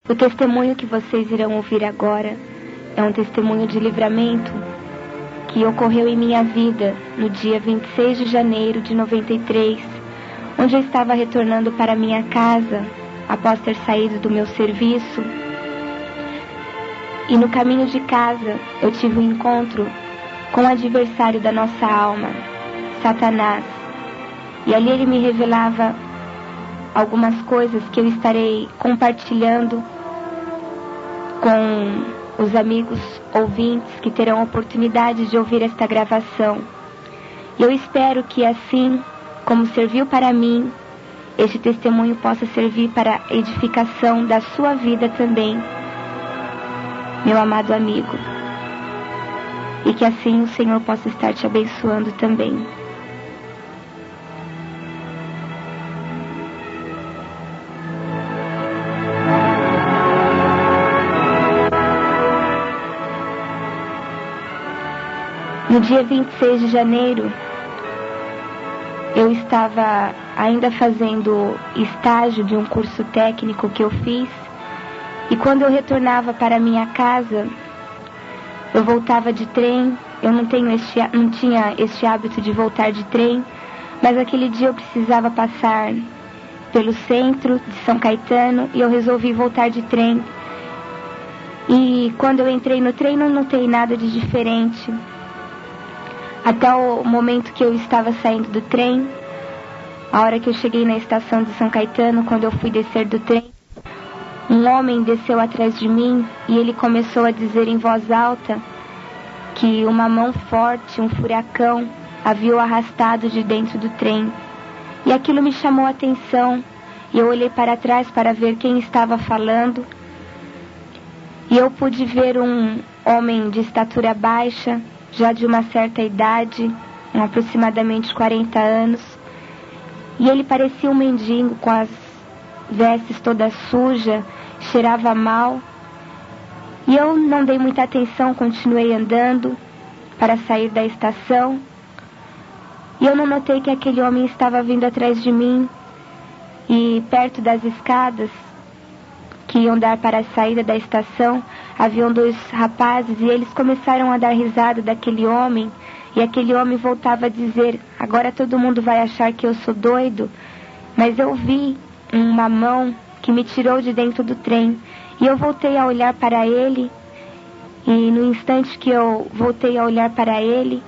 O testemunho que vocês irão ouvir agora é um testemunho de livramento que ocorreu em minha vida no dia 26 de janeiro de 93, onde eu estava retornando para minha casa após ter saído do meu serviço. E no caminho de casa eu tive um encontro com o adversário da nossa alma, Satanás. E ali ele me revelava algumas coisas que eu estarei compartilhando com os amigos ouvintes que terão a oportunidade de ouvir esta gravação. E eu espero que assim como serviu para mim, este testemunho possa servir para a edificação da sua vida também, meu amado amigo. E que assim o Senhor possa estar te abençoando também. No dia 26 de janeiro, eu estava ainda fazendo estágio de um curso técnico que eu fiz, e quando eu retornava para minha casa, eu voltava de trem. Eu não tinha este hábito de voltar de trem, mas aquele dia eu precisava passar pelo centro de São Caetano e eu resolvi voltar de trem. E quando eu entrei no trem, não notei nada de diferente. Até o momento que eu estava saindo do trem, a hora que eu cheguei na estação de São Caetano, quando eu fui descer do trem, um homem desceu atrás de mim e ele começou a dizer em voz alta que uma mão forte, um furacão, havia o arrastado de dentro do trem. E aquilo me chamou a atenção e eu olhei para trás para ver quem estava falando. E eu pude ver um homem de estatura baixa, já de uma certa idade, aproximadamente 40 anos, e ele parecia um mendigo com as vestes todas sujas, cheirava mal, e eu não dei muita atenção, continuei andando para sair da estação, e eu não notei que aquele homem estava vindo atrás de mim, e perto das escadas que iam dar para a saída da estação, haviam dois rapazes e eles começaram a dar risada daquele homem, e aquele homem voltava a dizer: agora todo mundo vai achar que eu sou doido, mas eu vi uma mão que me tirou de dentro do trem, e eu voltei a olhar para ele, e no instante que eu voltei a olhar para ele,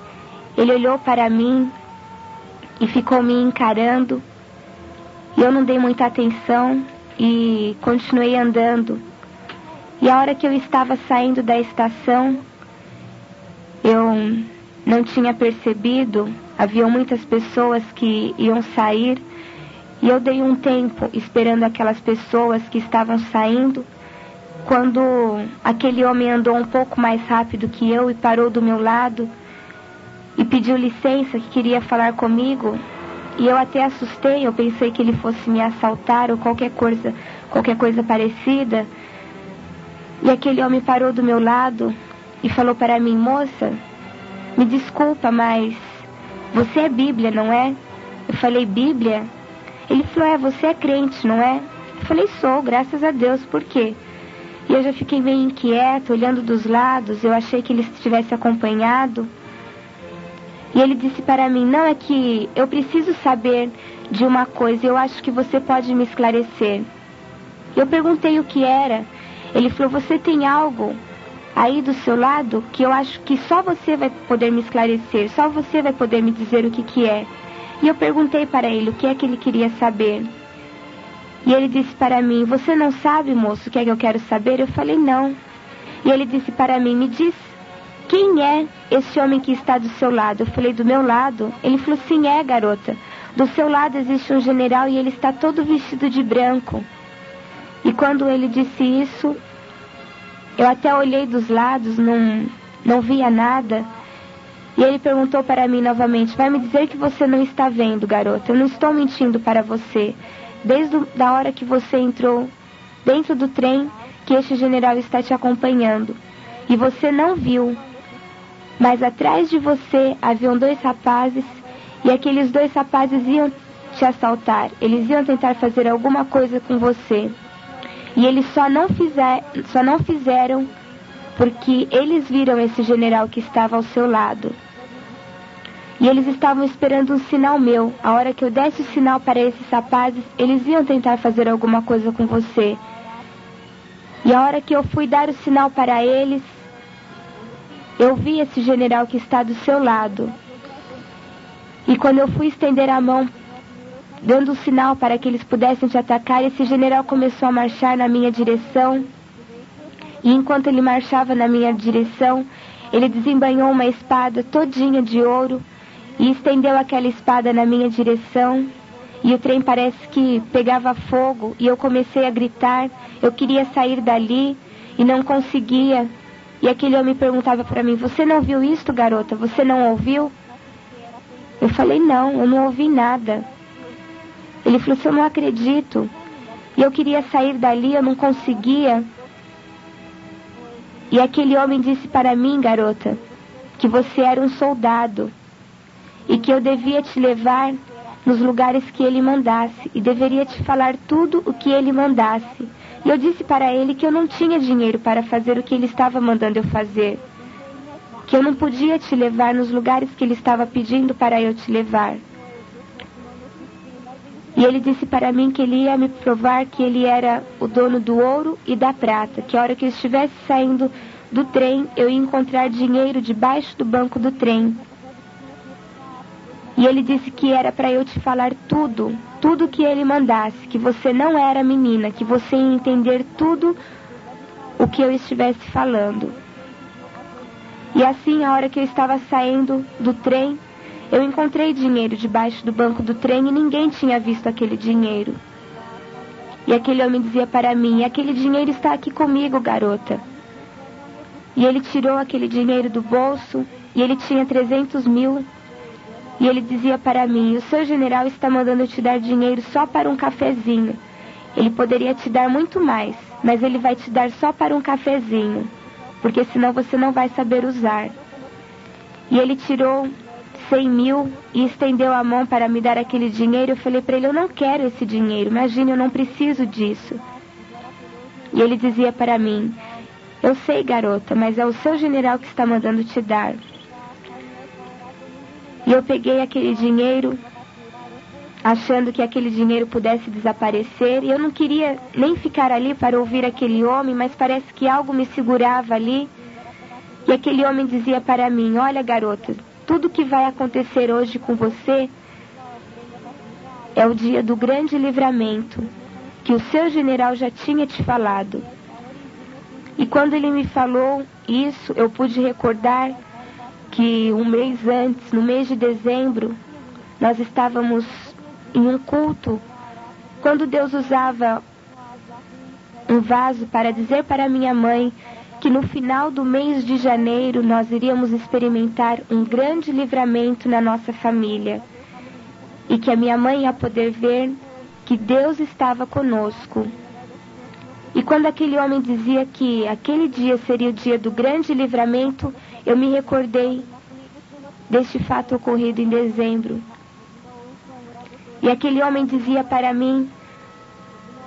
ele olhou para mim e ficou me encarando, e eu não dei muita atenção e continuei andando. E a hora que eu estava saindo da estação, eu não tinha percebido, haviam muitas pessoas que iam sair, e eu dei um tempo esperando aquelas pessoas que estavam saindo, quando aquele homem andou um pouco mais rápido que eu e parou do meu lado e pediu licença, que queria falar comigo. E eu até assustei, eu pensei que ele fosse me assaltar ou qualquer coisa parecida. E aquele homem parou do meu lado e falou para mim: moça, me desculpa, mas você é Bíblia, não é? Eu falei: Bíblia? Ele falou: você é crente, não é? Eu falei: sou, graças a Deus. Por quê? E eu já fiquei meio inquieta, olhando dos lados, eu achei que ele estivesse acompanhado. E ele disse para mim: não, é que eu preciso saber de uma coisa, eu acho que você pode me esclarecer. Eu perguntei o que era. Ele falou: você tem algo aí do seu lado que eu acho que só você vai poder me esclarecer, só você vai poder me dizer o que é. E eu perguntei para ele o que é que ele queria saber. E ele disse para mim: você não sabe, moço, o que é que eu quero saber? Eu falei: não. E ele disse para mim: me diz, quem é esse homem que está do seu lado? Eu falei: do meu lado? Ele falou: sim, é, garota. Do seu lado existe um general e ele está todo vestido de branco. E quando ele disse isso, eu até olhei dos lados, não via nada. E ele perguntou para mim novamente: vai me dizer que você não está vendo, garota? Eu não estou mentindo para você. Desde a hora que você entrou dentro do trem, que este general está te acompanhando. E você não viu. Mas atrás de você haviam dois rapazes, e aqueles dois rapazes iam te assaltar. Eles iam tentar fazer alguma coisa com você. E eles só não fizeram porque eles viram esse general que estava ao seu lado. E eles estavam esperando um sinal meu. A hora que eu desse o sinal para esses rapazes, eles iam tentar fazer alguma coisa com você. E a hora que eu fui dar o sinal para eles, eu vi esse general que está do seu lado. E quando eu fui estender a mão, dando o sinal para que eles pudessem te atacar, esse general começou a marchar na minha direção. E enquanto ele marchava na minha direção, ele desembainhou uma espada todinha de ouro e estendeu aquela espada na minha direção. E o trem parece que pegava fogo e eu comecei a gritar. Eu queria sair dali e não conseguia. E aquele homem perguntava para mim: você não viu isto, garota? Você não ouviu? Eu falei: não, eu não ouvi nada. Ele falou: eu não acredito. E eu queria sair dali, eu não conseguia. E aquele homem disse para mim: garota, que você era um soldado e que eu devia te levar nos lugares que ele mandasse e deveria te falar tudo o que ele mandasse. E eu disse para ele que eu não tinha dinheiro para fazer o que ele estava mandando eu fazer, que eu não podia te levar nos lugares que ele estava pedindo para eu te levar. E ele disse para mim que ele ia me provar que ele era o dono do ouro e da prata, que a hora que eu estivesse saindo do trem, eu ia encontrar dinheiro debaixo do banco do trem. E ele disse que era para eu te falar tudo que ele mandasse, que você não era menina, que você ia entender tudo o que eu estivesse falando. E assim, a hora que eu estava saindo do trem, eu encontrei dinheiro debaixo do banco do trem e ninguém tinha visto aquele dinheiro. E aquele homem dizia para mim: aquele dinheiro está aqui comigo, garota. E ele tirou aquele dinheiro do bolso e ele tinha 300 mil. E ele dizia para mim: o seu general está mandando eu te dar dinheiro só para um cafezinho. Ele poderia te dar muito mais, mas ele vai te dar só para um cafezinho, porque senão você não vai saber usar. E ele tirou 100 mil e estendeu a mão para me dar aquele dinheiro. Eu falei para ele: eu não quero esse dinheiro, imagine, eu não preciso disso. E ele dizia para mim: eu sei, garota, mas é o seu general que está mandando te dar. E eu peguei aquele dinheiro, achando que aquele dinheiro pudesse desaparecer. E eu não queria nem ficar ali para ouvir aquele homem, mas parece que algo me segurava ali. E aquele homem dizia para mim: olha, garota, tudo que vai acontecer hoje com você é o dia do grande livramento, que o seu general já tinha te falado. E quando ele me falou isso, eu pude recordar que um mês antes, no mês de dezembro, nós estávamos em um culto, quando Deus usava um vaso para dizer para minha mãe que no final do mês de janeiro nós iríamos experimentar um grande livramento na nossa família. E que a minha mãe ia poder ver que Deus estava conosco. E quando aquele homem dizia que aquele dia seria o dia do grande livramento, eu me recordei deste fato ocorrido em dezembro. E aquele homem dizia para mim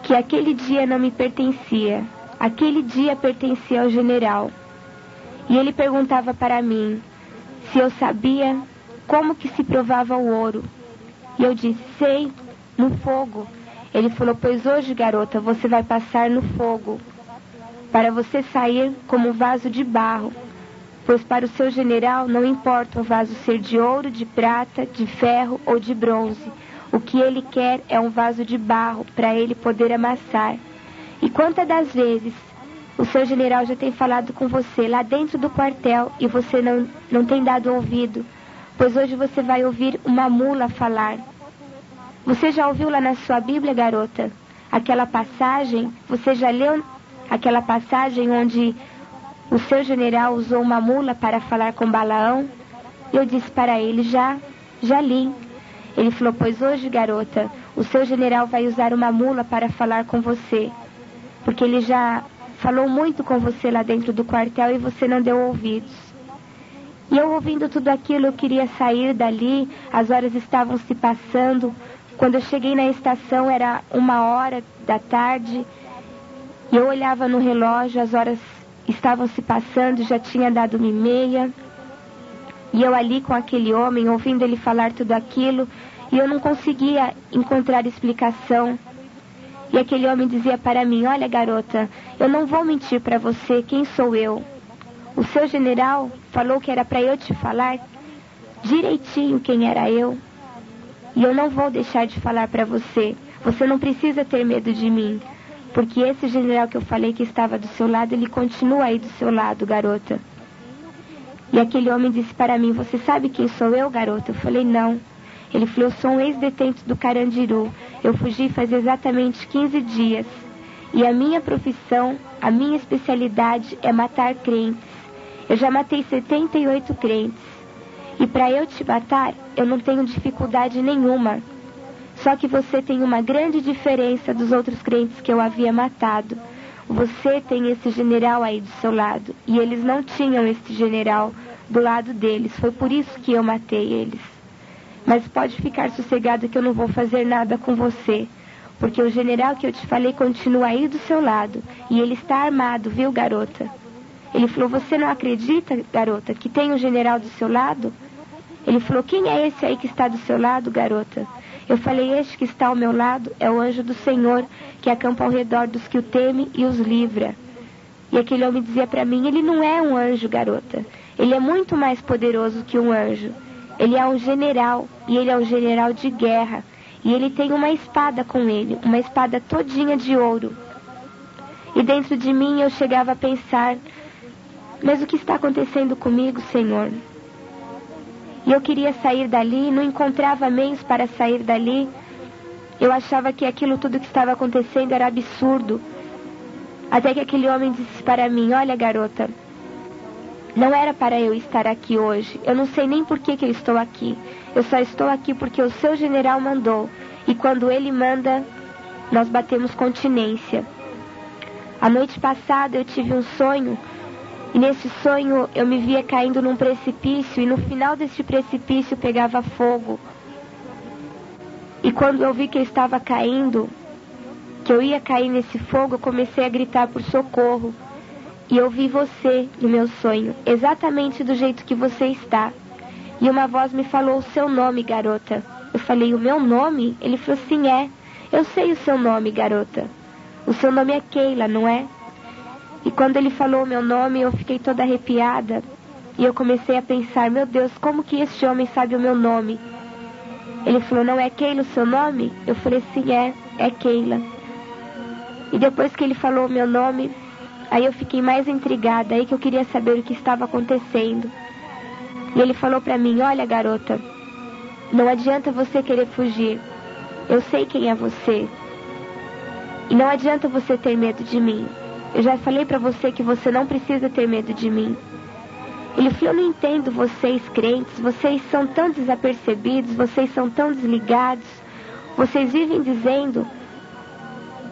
que aquele dia não me pertencia. Aquele dia pertencia ao general. E ele perguntava para mim se eu sabia como que se provava o ouro. E eu disse: sei, no fogo. Ele falou: pois hoje, garota, você vai passar no fogo, para você sair como um vaso de barro. Pois para o seu general não importa o vaso ser de ouro, de prata, de ferro ou de bronze. O que ele quer é um vaso de barro para ele poder amassar. E quantas das vezes o seu general já tem falado com você lá dentro do quartel e você não tem dado ouvido? Pois hoje você vai ouvir uma mula falar. Você já ouviu lá na sua Bíblia, garota, aquela passagem? Você já leu aquela passagem onde o seu general usou uma mula para falar com Balaão? Eu disse para ele: já li. Ele falou: pois hoje, garota, o seu general vai usar uma mula para falar com você, porque ele já falou muito com você lá dentro do quartel e você não deu ouvidos. E eu, ouvindo tudo aquilo, eu queria sair dali. As horas estavam se passando. Quando eu cheguei na estação era 1h da tarde E eu olhava no relógio, as horas estavam se passando, já tinha dado 1h30. E eu ali com aquele homem, ouvindo ele falar tudo aquilo, e eu não conseguia encontrar explicação. E aquele homem dizia para mim: olha, garota, eu não vou mentir para você, quem sou eu? O seu general falou que era para eu te falar direitinho quem era eu. E eu não vou deixar de falar para você. Você não precisa ter medo de mim. Porque esse general que eu falei que estava do seu lado, ele continua aí do seu lado, garota. E aquele homem disse para mim: você sabe quem sou eu, garota? Eu falei: não. Ele falou: eu sou um ex-detento do Carandiru. Eu fugi faz exatamente 15 dias. E a minha profissão, a minha especialidade é matar crentes. Eu já matei 78 crentes. E para eu te matar, eu não tenho dificuldade nenhuma. Só que você tem uma grande diferença dos outros crentes que eu havia matado. Você tem esse general aí do seu lado. E eles não tinham esse general do lado deles. Foi por isso que eu matei eles. Mas pode ficar sossegado que eu não vou fazer nada com você. Porque o general que eu te falei continua aí do seu lado. E ele está armado, viu, garota? Ele falou: você não acredita, garota, que tem um general do seu lado? Ele falou: quem é esse aí que está do seu lado, garota? Eu falei: este que está ao meu lado é o anjo do Senhor, que acampa ao redor dos que o temem e os livra. E aquele homem dizia para mim: ele não é um anjo, garota. Ele é muito mais poderoso que um anjo. Ele é um general, e ele é um general de guerra. E ele tem uma espada com ele, uma espada todinha de ouro. E dentro de mim eu chegava a pensar: mas o que está acontecendo comigo, Senhor? E eu queria sair dali, não encontrava meios para sair dali. Eu achava que aquilo tudo que estava acontecendo era absurdo. Até que aquele homem disse para mim: olha, garota, não era para eu estar aqui hoje. Eu não sei nem por que eu estou aqui. Eu só estou aqui porque o seu general mandou. E quando ele manda, nós batemos continência. A noite passada eu tive um sonho. E nesse sonho eu me via caindo num precipício, e no final desse precipício pegava fogo. E quando eu vi que eu estava caindo, que eu ia cair nesse fogo, eu comecei a gritar por socorro. E eu vi você no meu sonho, exatamente do jeito que você está. E uma voz me falou o seu nome, garota. Eu falei: o meu nome? Ele falou: sim, é. Eu sei o seu nome, garota. O seu nome é Keila, não é? E quando ele falou o meu nome, eu fiquei toda arrepiada. E eu comecei a pensar: meu Deus, como que este homem sabe o meu nome? Ele falou: não é Keila o seu nome? Eu falei: sim, é Keila. E depois que ele falou o meu nome, aí eu fiquei mais intrigada, aí que eu queria saber o que estava acontecendo. E ele falou para mim: olha, garota, não adianta você querer fugir. Eu sei quem é você. E não adianta você ter medo de mim. Eu já falei para você que você não precisa ter medo de mim. Ele falou: eu não entendo vocês crentes, vocês são tão desapercebidos, vocês são tão desligados, vocês vivem dizendo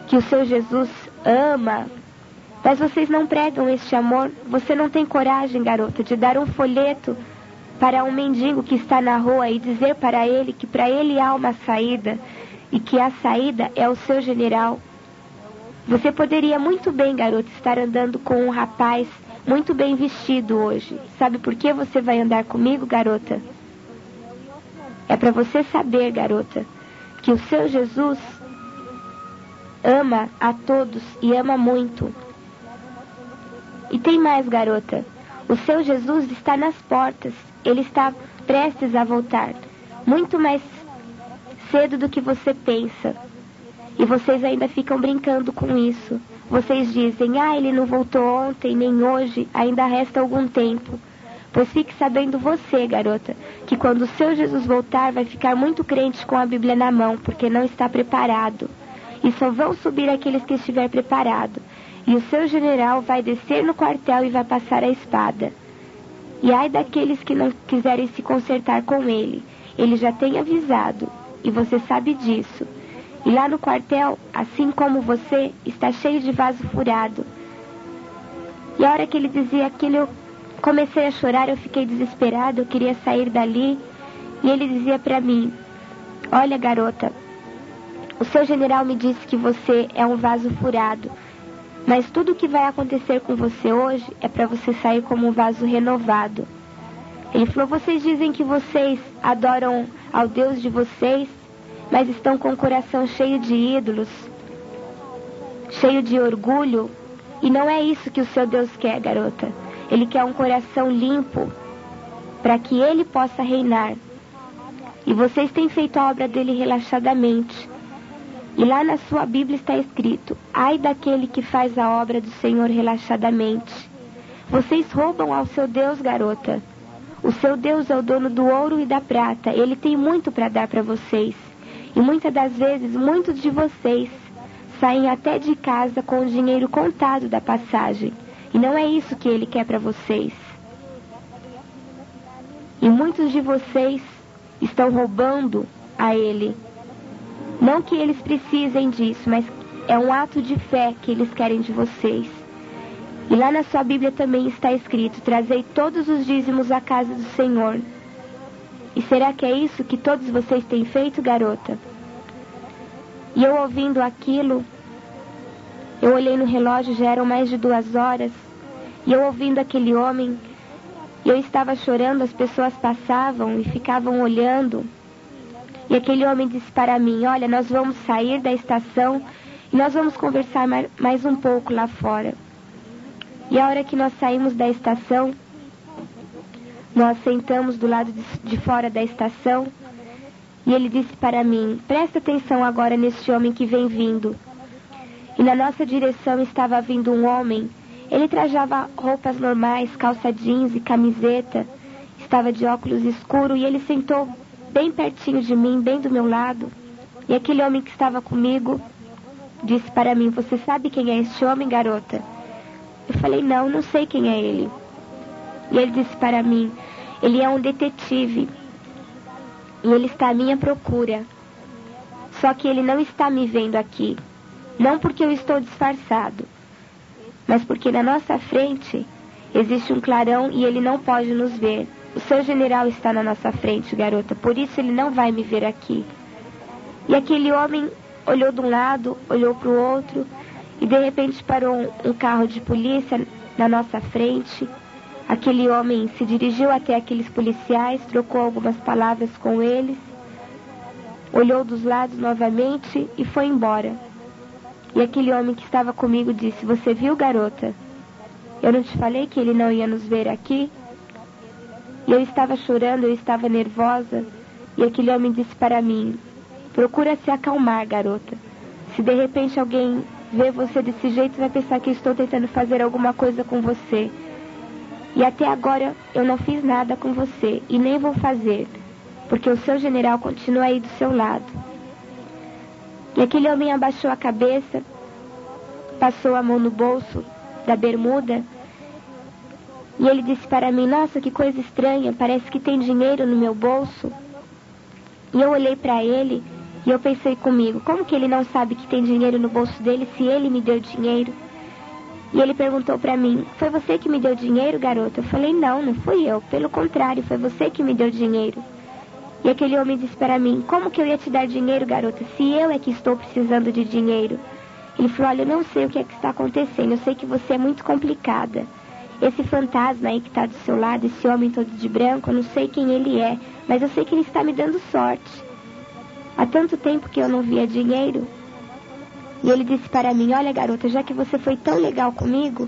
que o seu Jesus ama, mas vocês não pregam este amor. Você não tem coragem, garota, de dar um folheto para um mendigo que está na rua e dizer para ele que para ele há uma saída, e que a saída é o seu general. Você poderia muito bem, garota, estar andando com um rapaz muito bem vestido hoje. Sabe por que você vai andar comigo, garota? É para você saber, garota, que o seu Jesus ama a todos e ama muito. E tem mais, garota. O seu Jesus está nas portas. Ele está prestes a voltar. Muito mais cedo do que você pensa. E vocês ainda ficam brincando com isso. Vocês dizem: ele não voltou ontem, nem hoje, ainda resta algum tempo. Pois fique sabendo você, garota, que quando o seu Jesus voltar, vai ficar muito crente com a Bíblia na mão, porque não está preparado. E só vão subir aqueles que estiver preparado. E o seu general vai descer no quartel e vai passar a espada. E ai daqueles que não quiserem se consertar com ele. Ele já tem avisado, e você sabe disso. E lá no quartel, assim como você, está cheio de vaso furado. E a hora que ele dizia aquilo, eu comecei a chorar, eu fiquei desesperada, eu queria sair dali. E ele dizia para mim: olha, garota, o seu general me disse que você é um vaso furado. Mas tudo o que vai acontecer com você hoje é para você sair como um vaso renovado. Ele falou, vocês dizem que vocês adoram ao Deus de vocês, mas estão com o coração cheio de ídolos, cheio de orgulho, e não é isso que o seu Deus quer, garota. Ele quer um coração limpo, para que Ele possa reinar. E vocês têm feito a obra dele relaxadamente. E lá na sua Bíblia está escrito, ai daquele que faz a obra do Senhor relaxadamente. Vocês roubam ao seu Deus, garota. O seu Deus é o dono do ouro e da prata. Ele tem muito para dar para vocês. E muitas das vezes, muitos de vocês saem até de casa com o dinheiro contado da passagem. E não é isso que Ele quer para vocês. E muitos de vocês estão roubando a Ele. Não que eles precisem disso, mas é um ato de fé que eles querem de vocês. E lá na sua Bíblia também está escrito, trazei todos os dízimos à casa do Senhor. E será que é isso que todos vocês têm feito, garota? E eu ouvindo aquilo, eu olhei no relógio, já eram mais de 2 horas, e eu ouvindo aquele homem, e eu estava chorando, as pessoas passavam e ficavam olhando. E aquele homem disse para mim, olha, nós vamos sair da estação e nós vamos conversar mais um pouco lá fora. E a hora que nós saímos da estação, nós sentamos do lado de fora da estação e ele disse para mim, presta atenção agora neste homem que vem vindo. E na nossa direção estava vindo um homem, ele trajava roupas normais, calça jeans e camiseta, estava de óculos escuros e ele sentou bem pertinho de mim, bem do meu lado. E aquele homem que estava comigo disse para mim, você sabe quem é este homem, garota? Eu falei, não sei quem é ele. E ele disse para mim, ele é um detetive. E ele está à minha procura. Só que ele não está me vendo aqui. Não porque eu estou disfarçado, mas porque na nossa frente existe um clarão e ele não pode nos ver. O seu general está na nossa frente, garota, por isso ele não vai me ver aqui. E aquele homem olhou de um lado, olhou para o outro, e de repente parou um carro de polícia na nossa frente. Aquele homem se dirigiu até aqueles policiais, trocou algumas palavras com eles, olhou dos lados novamente e foi embora. E aquele homem que estava comigo disse, você viu, garota? Eu não te falei que ele não ia nos ver aqui? E eu estava chorando, eu estava nervosa, e aquele homem disse para mim, procura se acalmar, garota. Se de repente alguém vê você desse jeito, vai pensar que eu estou tentando fazer alguma coisa com você. E até agora eu não fiz nada com você, e nem vou fazer, porque o seu general continua aí do seu lado. E aquele homem abaixou a cabeça, passou a mão no bolso da bermuda, e ele disse para mim, nossa, que coisa estranha, parece que tem dinheiro no meu bolso. E eu olhei para ele e eu pensei comigo, como que ele não sabe que tem dinheiro no bolso dele se ele me deu dinheiro? E ele perguntou para mim, foi você que me deu dinheiro, garota? Eu falei, não fui eu, pelo contrário, foi você que me deu dinheiro. E aquele homem disse para mim, como que eu ia te dar dinheiro, garota, se eu é que estou precisando de dinheiro? Ele falou, olha, eu não sei o que é que está acontecendo, eu sei que você é muito complicada. Esse fantasma aí que está do seu lado, esse homem todo de branco, eu não sei quem ele é, mas eu sei que ele está me dando sorte. Há tanto tempo que eu não via dinheiro. E ele disse para mim, olha garota, já que você foi tão legal comigo,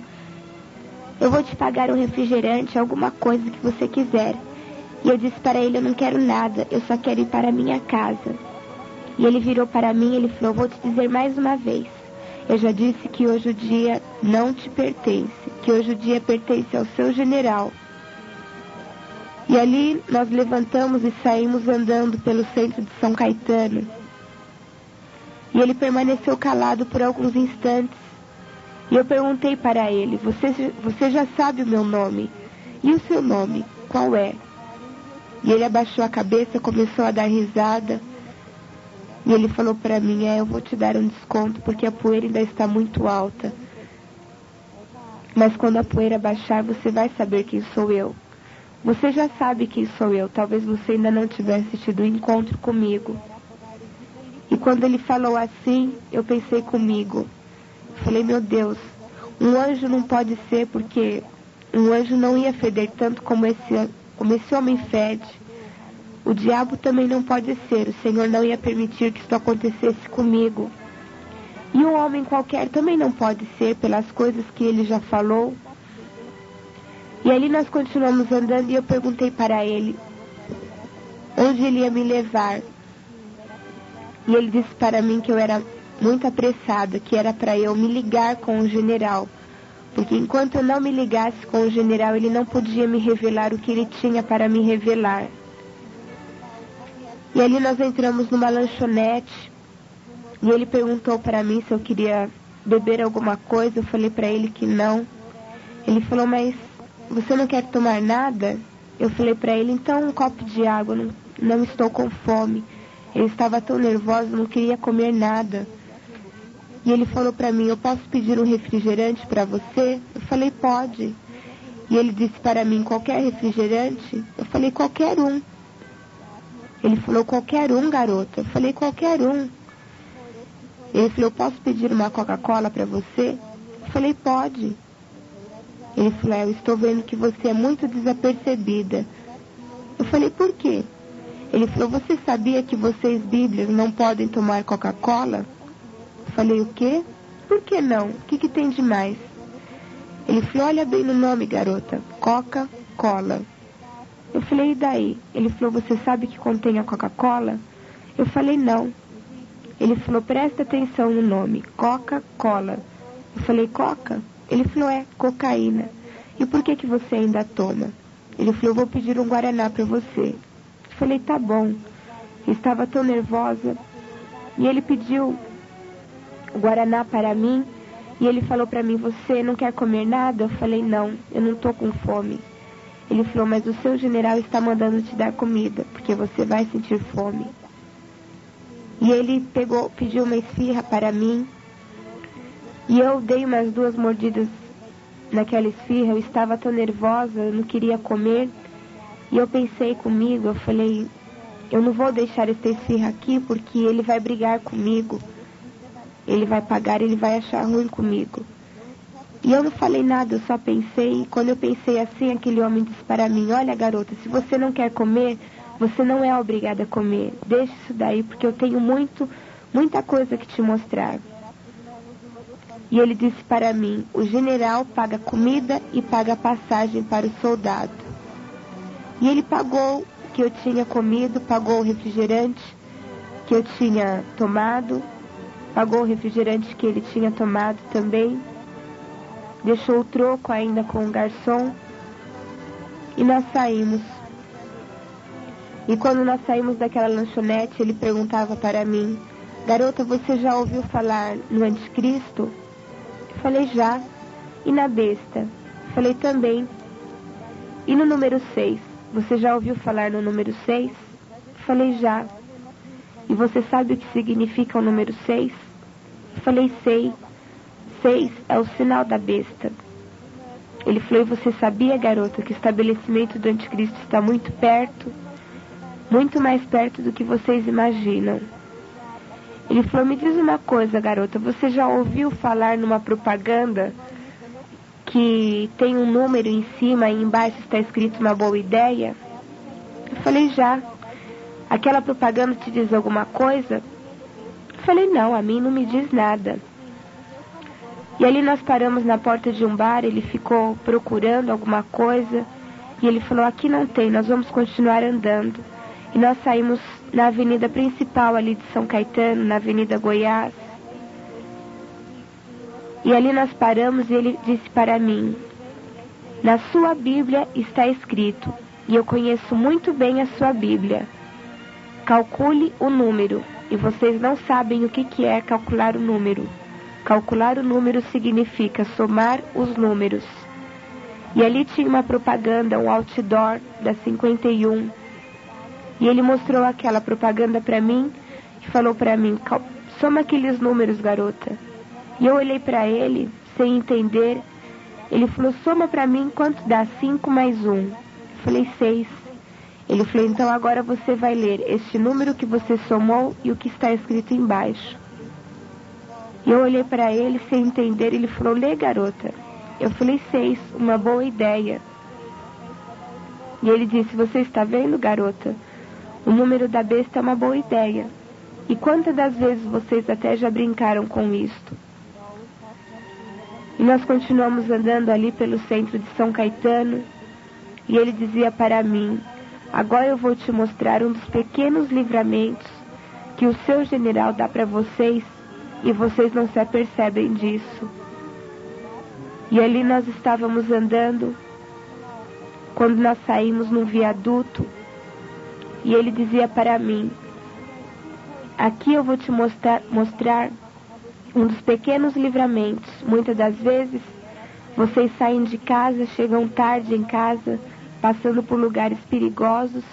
eu vou te pagar um refrigerante, alguma coisa que você quiser. E eu disse para ele, eu não quero nada, eu só quero ir para a minha casa. E ele virou para mim e ele falou, vou te dizer mais uma vez. Eu já disse que hoje o dia não te pertence, que hoje o dia pertence ao seu general. E ali nós levantamos e saímos andando pelo centro de São Caetano. E ele permaneceu calado por alguns instantes. E eu perguntei para ele, você já sabe o meu nome? E o seu nome, qual é? E ele abaixou a cabeça, começou a dar risada. E ele falou para mim, eu vou te dar um desconto porque a poeira ainda está muito alta. Mas quando a poeira baixar, você vai saber quem sou eu. Você já sabe quem sou eu, talvez você ainda não tivesse tido um encontro comigo. E quando ele falou assim, eu pensei comigo. Falei, meu Deus, Um anjo não pode ser, porque um anjo não ia feder tanto como esse homem fede. O diabo também não pode ser. O Senhor não ia permitir que isso acontecesse comigo. E um homem qualquer também não pode ser, pelas coisas que ele já falou. E ali nós continuamos andando e eu perguntei para ele onde ele ia me levar. E ele disse para mim que eu era muito apressada, que era para eu me ligar com o general. Porque enquanto eu não me ligasse com o general, ele não podia me revelar o que ele tinha para me revelar. E ali nós entramos numa lanchonete e ele perguntou para mim se eu queria beber alguma coisa. Eu falei para ele que não. Ele falou, mas você não quer tomar nada? Eu falei para ele, então um copo de água, não estou com fome. Ele estava tão nervoso, não queria comer nada. E ele falou para mim, eu posso pedir um refrigerante para você? Eu falei, pode. E ele disse para mim, qualquer refrigerante? Eu falei, qualquer um. Ele falou, qualquer um, garota. Eu falei, qualquer um. Ele falou, posso pedir uma Coca-Cola para você? Eu falei, pode. Ele falou, eu estou vendo que você é muito desapercebida. Eu falei, por quê? Ele falou, você sabia que vocês, bíblias, não podem tomar Coca-Cola? Eu falei, o quê? Por que não? O que tem de mais? Ele falou, olha bem no nome, garota. Coca-Cola. Eu falei, e daí? Ele falou, você sabe que contém a Coca-Cola? Eu falei, não. Ele falou, presta atenção no nome. Coca-Cola. Eu falei, Coca? Ele falou, é, cocaína. E por que você ainda toma? Ele falou, eu vou pedir um Guaraná para você. Eu falei, tá bom. Eu estava tão nervosa. E ele pediu o Guaraná para mim. E ele falou para mim, você não quer comer nada? Eu falei, não, eu não estou com fome. Ele falou, mas o seu general está mandando te dar comida, porque você vai sentir fome. E ele pediu uma esfirra para mim. E eu dei umas 2 mordidas naquela esfirra. Eu estava tão nervosa, eu não queria comer. E eu pensei comigo, eu falei, eu não vou deixar essa esfirra aqui, porque ele vai brigar comigo. Ele vai pagar, ele vai achar ruim comigo. E eu não falei nada, eu só pensei. E quando eu pensei assim, aquele homem disse para mim, olha garota, se você não quer comer, você não é obrigada a comer. Deixa isso daí, porque eu tenho muita coisa que te mostrar. E ele disse para mim, o general paga comida e paga passagem para o soldado. E ele pagou o que eu tinha comido, pagou o refrigerante que eu tinha tomado, pagou o refrigerante que ele tinha tomado também. Deixou o troco ainda com o garçom. E nós saímos. E quando nós saímos daquela lanchonete, ele perguntava para mim, garota, você já ouviu falar no anticristo? Eu falei, já. E na besta? Eu falei, também. E no número 6? Você já ouviu falar no número 6? Eu falei, já. E você sabe o que significa o número 6? Eu falei, sei. 6 é o sinal da besta. Ele falou, e você sabia, garota, que o estabelecimento do anticristo está muito perto? Muito mais perto do que vocês imaginam. Ele falou, me diz uma coisa, garota, você já ouviu falar numa propaganda que tem um número em cima e embaixo está escrito uma boa ideia? Eu falei, já. Aquela propaganda te diz alguma coisa? Eu falei, não, a mim não me diz nada. E ali nós paramos na porta de um bar, ele ficou procurando alguma coisa, e ele falou, aqui não tem, nós vamos continuar andando. E nós saímos na avenida principal ali de São Caetano, na Avenida Goiás. E ali nós paramos e ele disse para mim, na sua Bíblia está escrito, e eu conheço muito bem a sua Bíblia, calcule o número, e vocês não sabem o que é calcular o número. Calcular o número significa somar os números. E ali tinha uma propaganda, um outdoor da 51. E ele mostrou aquela propaganda para mim e falou para mim, soma aqueles números, garota. E eu olhei para ele, sem entender. Ele falou, soma para mim quanto dá 5 mais 1. Eu falei, 6. Ele falou, então agora você vai ler este número que você somou e o que está escrito embaixo. E eu olhei para ele sem entender. Ele falou: lê, garota. Eu falei: 6, uma boa ideia. E ele disse: você está vendo, garota? O número da besta é uma boa ideia. E quantas das vezes vocês até já brincaram com isto? E nós continuamos andando ali pelo centro de São Caetano. E ele dizia para mim: agora eu vou te mostrar um dos pequenos livramentos que o seu general dá para vocês, e vocês não se apercebem disso. E ali nós estávamos andando, quando nós saímos num viaduto, e ele dizia para mim: aqui eu vou te mostrar um dos pequenos livramentos. Muitas das vezes, vocês saem de casa, chegam tarde em casa, passando por lugares perigosos,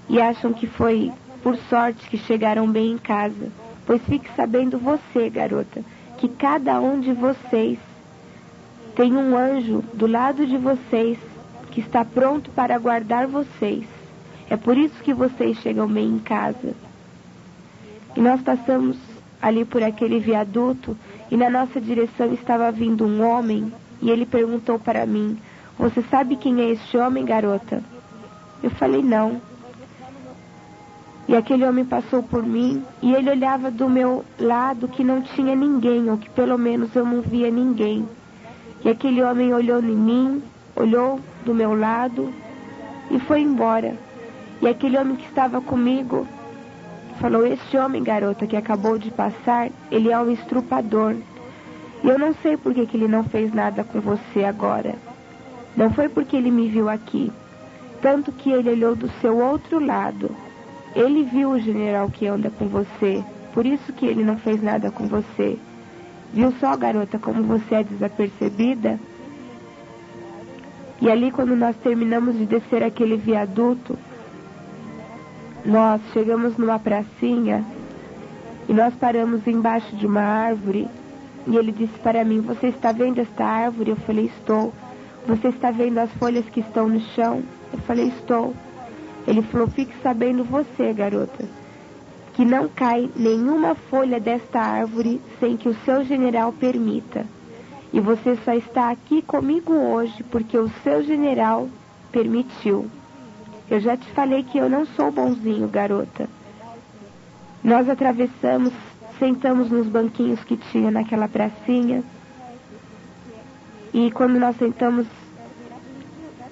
e acham que foi por sorte que chegaram bem em casa. Pois fique sabendo você, garota, que cada um de vocês tem um anjo do lado de vocês que está pronto para guardar vocês. É por isso que vocês chegam bem em casa. E nós passamos ali por aquele viaduto, e na nossa direção estava vindo um homem, e ele perguntou para mim: você sabe quem é este homem, garota? Eu falei: não. E aquele homem passou por mim, e ele olhava do meu lado que não tinha ninguém, ou que pelo menos eu não via ninguém. E aquele homem olhou em mim, olhou do meu lado e foi embora. E aquele homem que estava comigo falou: este homem, garota, que acabou de passar, ele é um estrupador. E eu não sei por que ele não fez nada com você agora. Não foi porque ele me viu aqui. Tanto que ele olhou do seu outro lado. Ele viu o general que anda com você. Por isso que ele não fez nada com você. Viu só, garota, como você é desapercebida? E ali, quando nós terminamos de descer aquele viaduto, nós chegamos numa pracinha e nós paramos embaixo de uma árvore. E ele disse para mim: você está vendo esta árvore? Eu falei: estou. Você está vendo as folhas que estão no chão? Eu falei: estou. Ele falou: fique sabendo você, garota, que não cai nenhuma folha desta árvore sem que o seu general permita. E você só está aqui comigo hoje porque o seu general permitiu. Eu já te falei que eu não sou bonzinho, garota. Nós atravessamos, sentamos nos banquinhos que tinha naquela pracinha. E quando nós sentamos,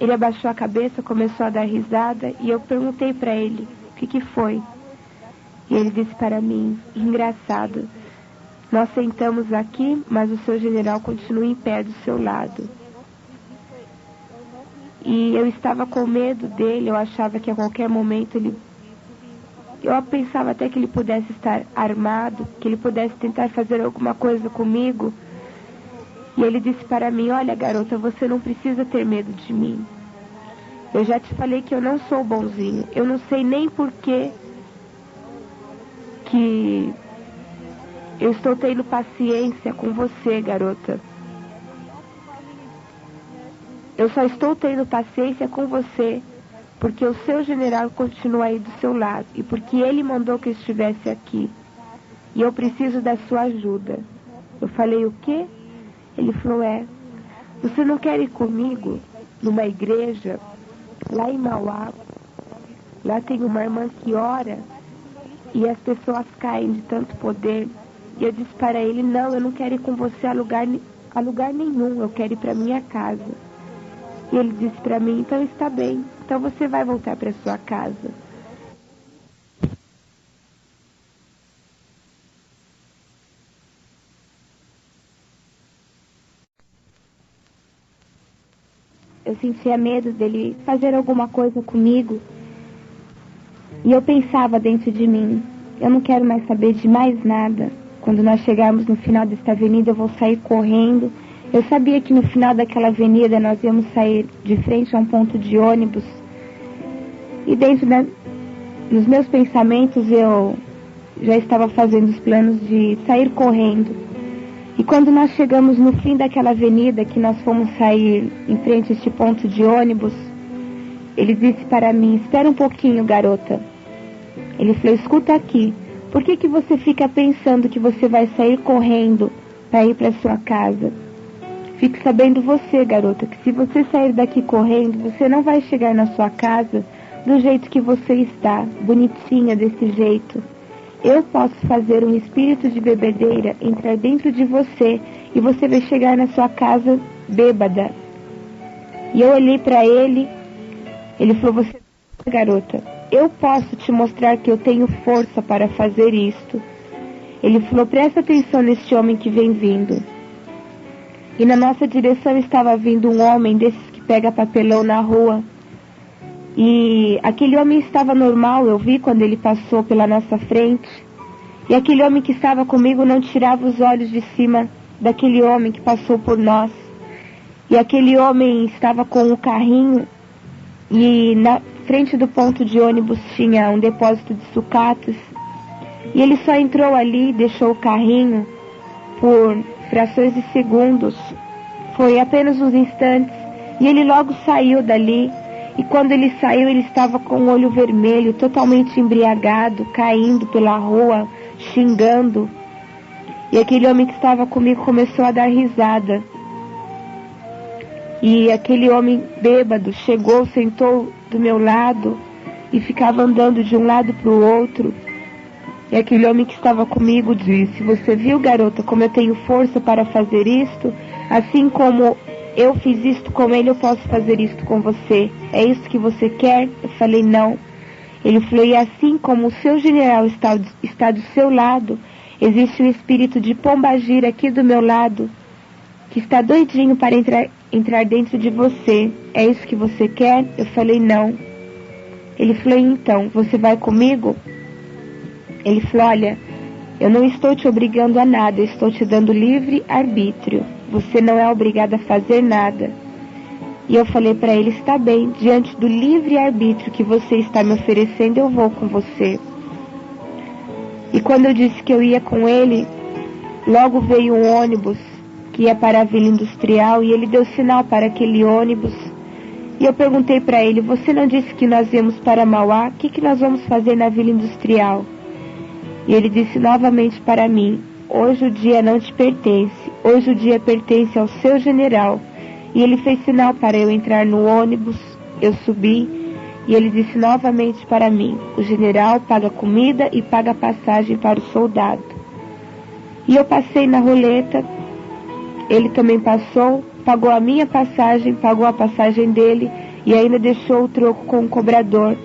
ele abaixou a cabeça, começou a dar risada, e eu perguntei para ele: o que foi? E ele disse para mim: engraçado, nós sentamos aqui, mas o seu general continua em pé do seu lado. E eu estava com medo dele, eu achava que a qualquer momento eu pensava até que ele pudesse estar armado, que ele pudesse tentar fazer alguma coisa comigo. E ele disse para mim: olha, garota, você não precisa ter medo de mim. Eu já te falei que eu não sou bonzinho. Eu não sei nem por que eu estou tendo paciência com você, garota. Eu só estou tendo paciência com você porque o seu general continua aí do seu lado e porque ele mandou que eu estivesse aqui. E eu preciso da sua ajuda. Eu falei: o quê? Ele falou: você não quer ir comigo numa igreja lá em Mauá? Lá tem uma irmã que ora e as pessoas caem de tanto poder. E eu disse para ele: não, eu não quero ir com você a lugar nenhum, eu quero ir para minha casa. E ele disse para mim: então está bem, então você vai voltar para sua casa. Eu sentia medo dele fazer alguma coisa comigo. E eu pensava dentro de mim: eu não quero mais saber de mais nada. Quando nós chegarmos no final desta avenida, eu vou sair correndo. Eu sabia que no final daquela avenida nós íamos sair de frente a um ponto de ônibus. E dentro dos meus pensamentos eu já estava fazendo os planos de sair correndo. E quando nós chegamos no fim daquela avenida, que nós fomos sair em frente a este ponto de ônibus, ele disse para mim: espera um pouquinho, garota. Ele falou: escuta aqui, Por que você fica pensando que você vai sair correndo para ir para sua casa? Fique sabendo você, garota, que se você sair daqui correndo, você não vai chegar na sua casa do jeito que você está, bonitinha desse jeito. Eu posso fazer um espírito de bebedeira entrar dentro de você e você vai chegar na sua casa bêbada. E eu olhei para ele, ele falou, você, garota, eu posso te mostrar que eu tenho força para fazer isto. Ele falou, presta atenção neste homem que vem vindo. E na nossa direção estava vindo um homem desses que pega papelão na rua. E aquele homem estava normal, eu vi quando ele passou pela nossa frente. E aquele homem que estava comigo não tirava os olhos de cima daquele homem que passou por nós. E aquele homem estava com o carrinho e na frente do ponto de ônibus tinha um depósito de sucatas. E ele só entrou ali, deixou o carrinho por frações de segundos. Foi apenas uns instantes. E ele logo saiu dali. E quando ele saiu, ele estava com o olho vermelho, totalmente embriagado, caindo pela rua, xingando. E aquele homem que estava comigo começou a dar risada. E aquele homem bêbado chegou, sentou do meu lado e ficava andando de um lado para o outro. E aquele homem que estava comigo disse, você viu, garota, como eu tenho força para fazer isto? Assim como eu fiz isto com ele, eu posso fazer isto com você. É isso que você quer? Eu falei, não. Ele falou, e assim como o seu general está do seu lado, existe um espírito de pombagira aqui do meu lado, que está doidinho para entrar dentro de você. É isso que você quer? Eu falei, não. Ele falou, então, você vai comigo? Ele falou, olha, eu não estou te obrigando a nada, eu estou te dando livre arbítrio. Você não é obrigada a fazer nada. E eu falei para ele, está bem, diante do livre arbítrio que você está me oferecendo, eu vou com você. E quando eu disse que eu ia com ele, logo veio um ônibus que ia para a Vila Industrial e ele deu sinal para aquele ônibus. E eu perguntei para ele, você não disse que nós íamos para Mauá? O que nós vamos fazer na Vila Industrial? E ele disse novamente para mim, hoje o dia não te pertence, hoje o dia pertence ao seu general. E ele fez sinal para eu entrar no ônibus, eu subi, e ele disse novamente para mim, o general paga comida e paga passagem para o soldado. E eu passei na roleta, ele também passou, pagou a minha passagem, pagou a passagem dele, e ainda deixou o troco com o cobrador.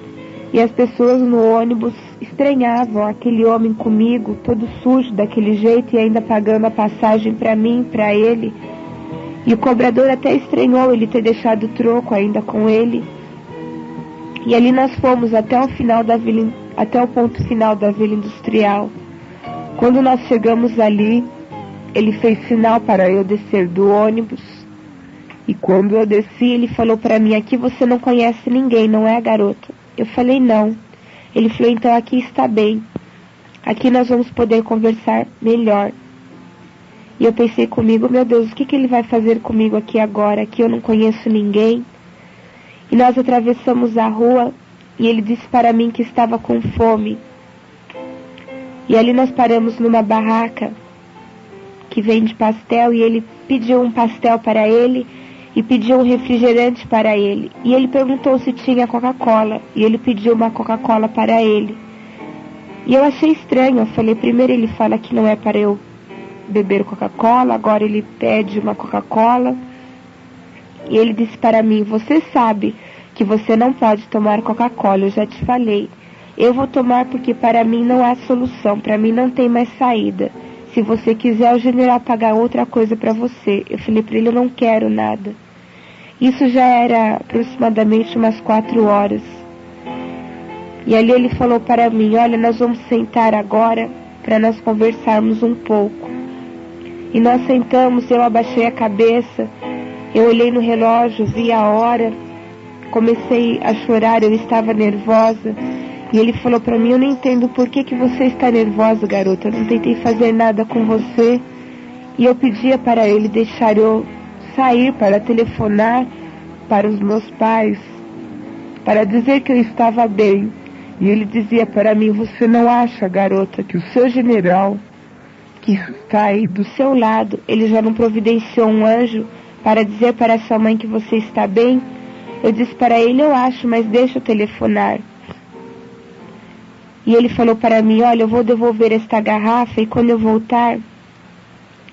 E as pessoas no ônibus estranhavam aquele homem comigo, todo sujo daquele jeito e ainda pagando a passagem para mim, para ele. E o cobrador até estranhou ele ter deixado o troco ainda com ele. E ali nós fomos até o ponto final da Vila Industrial. Quando nós chegamos ali, ele fez sinal para eu descer do ônibus. E quando eu desci, ele falou para mim, aqui você não conhece ninguém, não é, garota? Eu falei, não. Ele falou, então aqui está bem. Aqui nós vamos poder conversar melhor. E eu pensei comigo, meu Deus, o que ele vai fazer comigo aqui agora? Aqui eu não conheço ninguém. E nós atravessamos a rua e ele disse para mim que estava com fome. E ali nós paramos numa barraca que vende pastel e ele pediu um pastel para ele e pediu um refrigerante para ele. E ele perguntou se tinha Coca-Cola. E ele pediu uma Coca-Cola para ele. E eu achei estranho. Eu falei, primeiro ele fala que não é para eu beber Coca-Cola. Agora ele pede uma Coca-Cola. E ele disse para mim, você sabe que você não pode tomar Coca-Cola. Eu já te falei. Eu vou tomar porque para mim não há solução. Para mim não tem mais saída. Se você quiser, o general pagar outra coisa para você. Eu falei para ele, eu não quero nada. Isso já era aproximadamente umas 4 horas. E ali ele falou para mim, olha, nós vamos sentar agora para nós conversarmos um pouco. E nós sentamos, eu abaixei a cabeça, eu olhei no relógio, vi a hora, comecei a chorar, eu estava nervosa. E ele falou para mim, eu não entendo por que você está nervosa, garota. Eu não tentei fazer nada com você. E eu pedia para ele deixar eu sair para telefonar para os meus pais, para dizer que eu estava bem. E ele dizia para mim: você não acha, garota, que o seu general, que está aí do seu lado, ele já não providenciou um anjo para dizer para sua mãe que você está bem? Eu disse para ele: eu acho, mas deixa eu telefonar. E ele falou para mim: olha, eu vou devolver esta garrafa e quando eu voltar,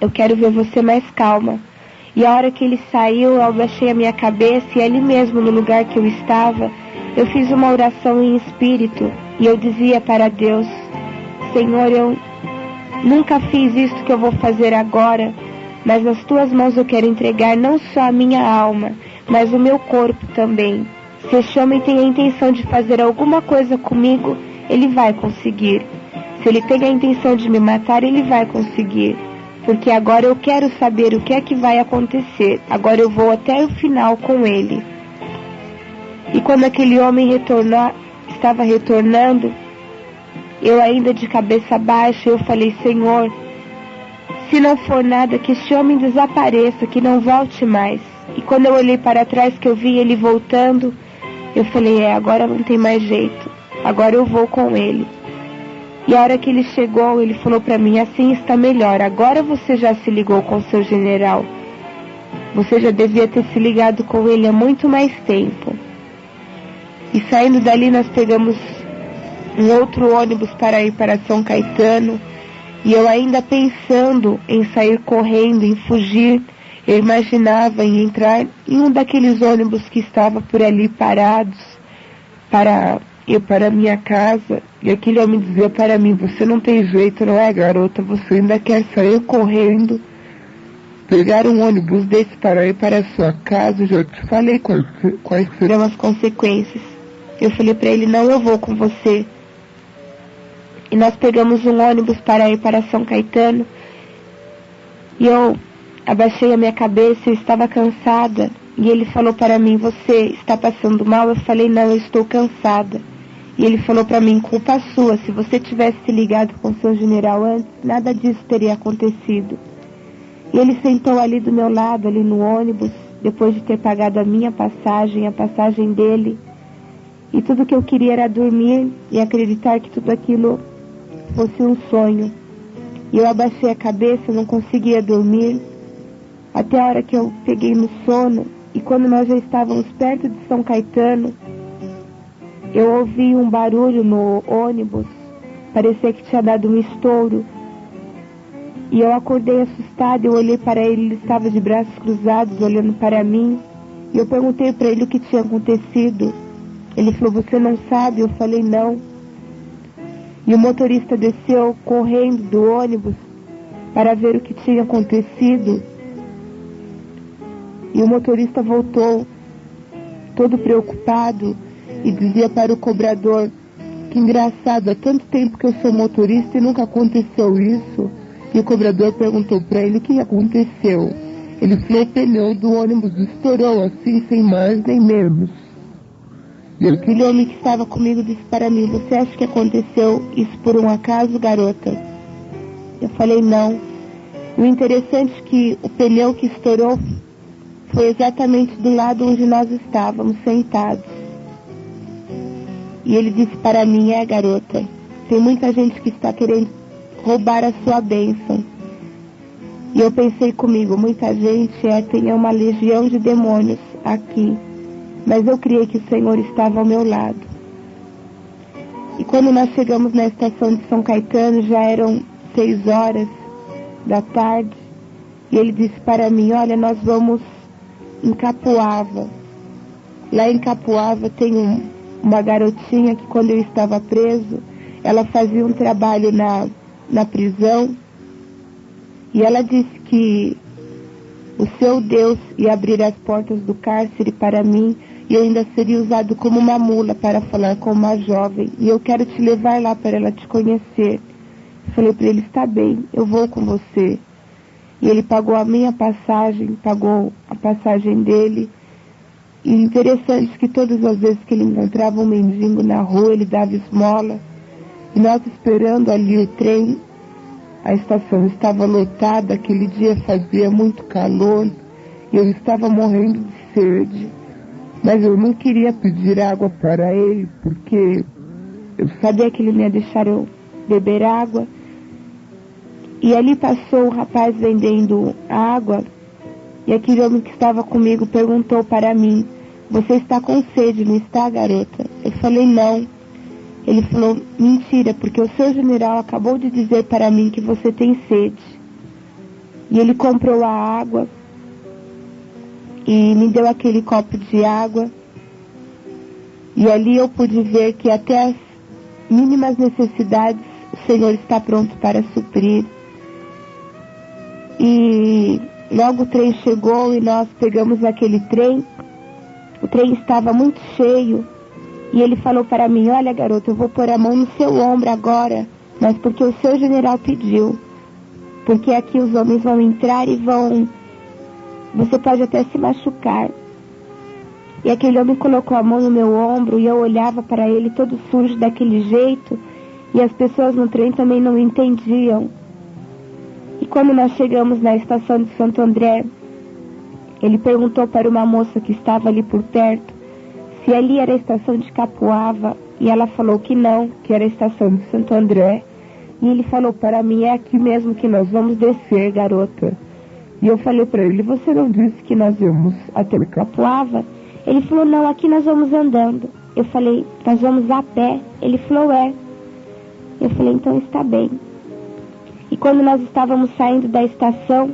eu quero ver você mais calma. E a hora que ele saiu, eu abaixei a minha cabeça e ali mesmo no lugar que eu estava, eu fiz uma oração em espírito e eu dizia para Deus: Senhor, eu nunca fiz isso que eu vou fazer agora, mas nas tuas mãos eu quero entregar não só a minha alma, mas o meu corpo também. Se este homem tem a intenção de fazer alguma coisa comigo, ele vai conseguir. Se ele tem a intenção de me matar, ele vai conseguir. Porque agora eu quero saber o que é que vai acontecer. Agora eu vou até o final com ele. E quando aquele homem estava retornando, eu ainda de cabeça baixa, eu falei: Senhor, se não for nada, que este homem desapareça, que não volte mais. E quando eu olhei para trás, que eu vi ele voltando, eu falei: agora não tem mais jeito. Agora eu vou com ele. E a hora que ele chegou, ele falou para mim: assim está melhor. Agora você já se ligou com seu general. Você já devia ter se ligado com ele há muito mais tempo. E saindo dali, nós pegamos um outro ônibus para ir para São Caetano. E eu ainda pensando em sair correndo, em fugir, eu imaginava em entrar em um daqueles ônibus que estava por ali parados para ir para minha casa. E aquele homem dizia para mim: você não tem jeito, não é, garota? Você ainda quer sair correndo, pegar um ônibus desse para ir para a sua casa? Eu já te falei quais serão as consequências. Eu falei para ele: não, eu vou com você. E nós pegamos um ônibus para ir para São Caetano. E eu abaixei a minha cabeça, eu estava cansada. E ele falou para mim: você está passando mal? Eu falei: não, eu estou cansada. E ele falou para mim: culpa sua, se você tivesse se ligado com seu general antes, nada disso teria acontecido. E ele sentou ali do meu lado, ali no ônibus, depois de ter pagado a minha passagem, a passagem dele. E tudo que eu queria era dormir e acreditar que tudo aquilo fosse um sonho. E eu abaixei a cabeça, não conseguia dormir, até a hora que eu peguei no sono. E quando nós já estávamos perto de São Caetano, eu ouvi um barulho no ônibus, parecia que tinha dado um estouro. E eu acordei assustada, eu olhei para ele, ele estava de braços cruzados, olhando para mim. E eu perguntei para ele o que tinha acontecido. Ele falou: você não sabe? Eu falei: não. E o motorista desceu correndo do ônibus para ver o que tinha acontecido. E o motorista voltou todo preocupado e dizia para o cobrador: que engraçado, há tanto tempo que eu sou motorista e nunca aconteceu isso. E o cobrador perguntou para ele o que aconteceu. Ele falou: o pneu do ônibus estourou assim, sem mais nem menos. E aquele homem que estava comigo disse para mim: você acha que aconteceu isso por um acaso, garota? Eu falei: não. O interessante é que o pneu que estourou foi exatamente do lado onde nós estávamos sentados. E ele disse para mim: garota, tem muita gente que está querendo roubar a sua bênção. E eu pensei comigo: muita gente tem uma legião de demônios aqui. Mas eu criei que o Senhor estava ao meu lado. E quando nós chegamos na estação de São Caetano, já eram 6 horas da tarde. E ele disse para mim: olha, nós vamos em Capuava. Lá em Capuava tem uma garotinha que, quando eu estava preso, ela fazia um trabalho na prisão. E ela disse que o seu Deus ia abrir as portas do cárcere para mim, e eu ainda seria usado como uma mula para falar com uma jovem. E eu quero te levar lá para ela te conhecer. Eu falei para ele: está bem, eu vou com você. E ele pagou a minha passagem, pagou a passagem dele. E interessante que todas as vezes que ele encontrava um mendigo na rua, ele dava esmola. E nós esperando ali o trem, a estação estava lotada, aquele dia fazia muito calor, e eu estava morrendo de sede. Mas eu não queria pedir água para ele, porque Eu sabia que ele não ia deixar eu beber água. E ali passou um rapaz vendendo água. E aquele homem que estava comigo perguntou para mim: você está com sede, não está, garota? Eu falei: não. Ele falou: mentira, porque o seu general acabou de dizer para mim que você tem sede. E ele comprou a água e me deu aquele copo de água. E ali eu pude ver que até as mínimas necessidades o Senhor está pronto para suprir. E logo o trem chegou e nós pegamos aquele trem. O trem estava muito cheio. E ele falou para mim: olha, garota, eu vou pôr a mão no seu ombro agora, mas porque o seu general pediu. Porque aqui os homens vão entrar e você pode até se machucar. E aquele homem colocou a mão no meu ombro e eu olhava para ele todo sujo daquele jeito. E as pessoas no trem também não entendiam. E quando nós chegamos na estação de Santo André, ele perguntou para uma moça que estava ali por perto se ali era a estação de Capoava. E ela falou que não, que era a estação de Santo André. E ele falou para mim: é aqui mesmo que nós vamos descer, garota. E eu falei para ele: você não disse que nós íamos até Capoava? Ele falou: não, aqui nós vamos andando. Eu falei: nós vamos a pé? Ele falou: é. Eu falei: então está bem. E quando nós estávamos saindo da estação,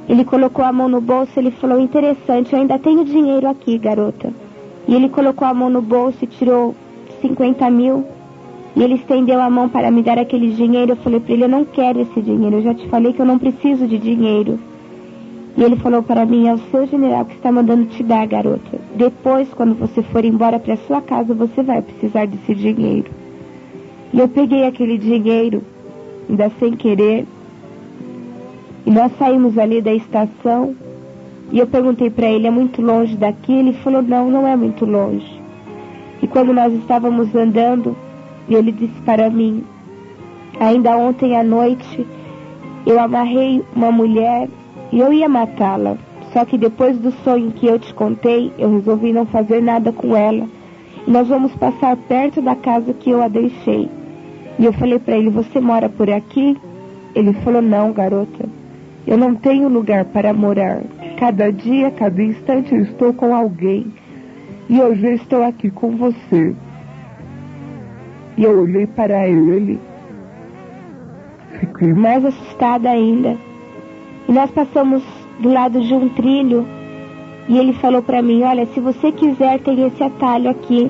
ele colocou a mão no bolso. Ele falou: interessante, eu ainda tenho dinheiro aqui, garota. E ele colocou a mão no bolso e tirou 50 mil. E ele estendeu a mão para me dar aquele dinheiro. Eu falei para ele: eu não quero esse dinheiro, eu já te falei que eu não preciso de dinheiro. E ele falou para mim: é o seu general que está mandando te dar, garota. Depois, quando você for embora para sua casa, você vai precisar desse dinheiro. E eu peguei aquele dinheiro, ainda sem querer, e nós saímos ali da estação. E eu perguntei para ele: é muito longe daqui? Ele falou: não, não é muito longe. E quando nós estávamos andando, ele disse para mim: ainda ontem à noite eu amarrei uma mulher e eu ia matá-la. Só que depois do sonho que eu te contei, eu resolvi não fazer nada com ela. E nós vamos passar perto da casa que eu a deixei. E eu falei para ele: você mora por aqui? Ele falou: não, garota, eu não tenho lugar para morar. Cada dia, cada instante eu estou com alguém. E hoje eu estou aqui com você. E eu olhei para ele, fiquei mais assustada ainda. E nós passamos do lado de um trilho. E ele falou para mim: olha, se você quiser, tem esse atalho aqui.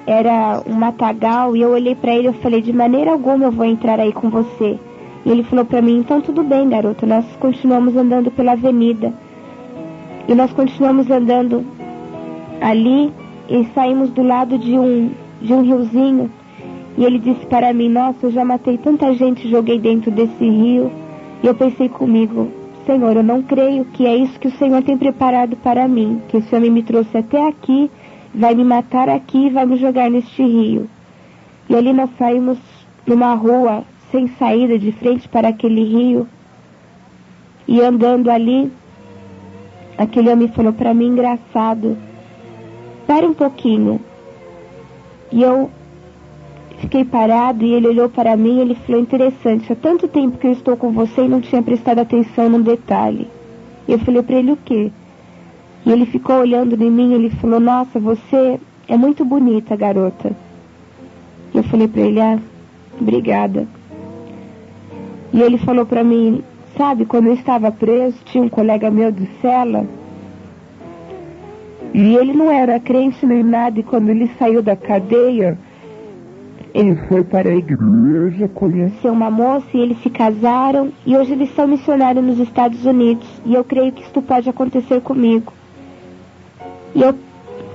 Era um matagal. E eu olhei para ele e falei: de maneira alguma eu vou entrar aí com você. E ele falou para mim: então tudo bem, garota. Nós continuamos andando pela avenida. E nós continuamos andando ali e saímos do lado de um riozinho. E ele disse para mim: nossa, eu já matei tanta gente e joguei dentro desse rio. E eu pensei comigo: Senhor, eu não creio que é isso que o Senhor tem preparado para mim, que esse homem me trouxe até aqui, vai me matar aqui e vai me jogar neste rio. E ali nós saímos numa rua sem saída, de frente para aquele rio. E andando ali, aquele homem falou para mim: engraçado, pare um pouquinho. E eu fiquei parado e ele olhou para mim e ele falou: interessante, há tanto tempo que eu estou com você e não tinha prestado atenção num detalhe. E eu falei para ele: o quê? E ele ficou olhando em mim e ele falou: nossa, você é muito bonita, garota. E eu falei para ele: ah, obrigada. E ele falou para mim: sabe, quando eu estava preso, tinha um colega meu de cela. E ele não era crente nem nada, e quando ele saiu da cadeia, ele foi para a igreja, conheceu uma moça e eles se casaram. E hoje eles são missionários nos Estados Unidos. E eu creio que isto pode acontecer comigo. E eu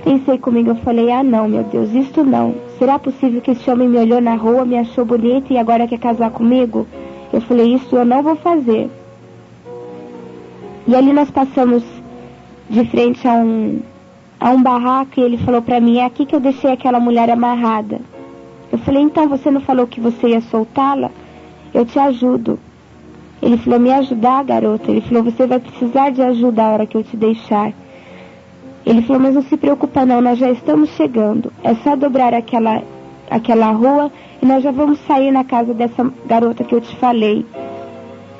pensei comigo, eu falei: ah não, meu Deus, isto não. Será possível que esse homem me olhou na rua, me achou bonita e agora quer casar comigo? Eu falei: isso eu não vou fazer. E ali nós passamos de frente a um barraco e ele falou para mim: é aqui que eu deixei aquela mulher amarrada. Eu falei: então você não falou que você ia soltá-la? Eu te ajudo. Ele falou: me ajudar, garota? Ele falou: você vai precisar de ajuda a hora que eu te deixar. Ele falou, mas não se preocupa não, nós já estamos chegando. É só dobrar aquela rua e nós já vamos sair na casa dessa garota que eu te falei.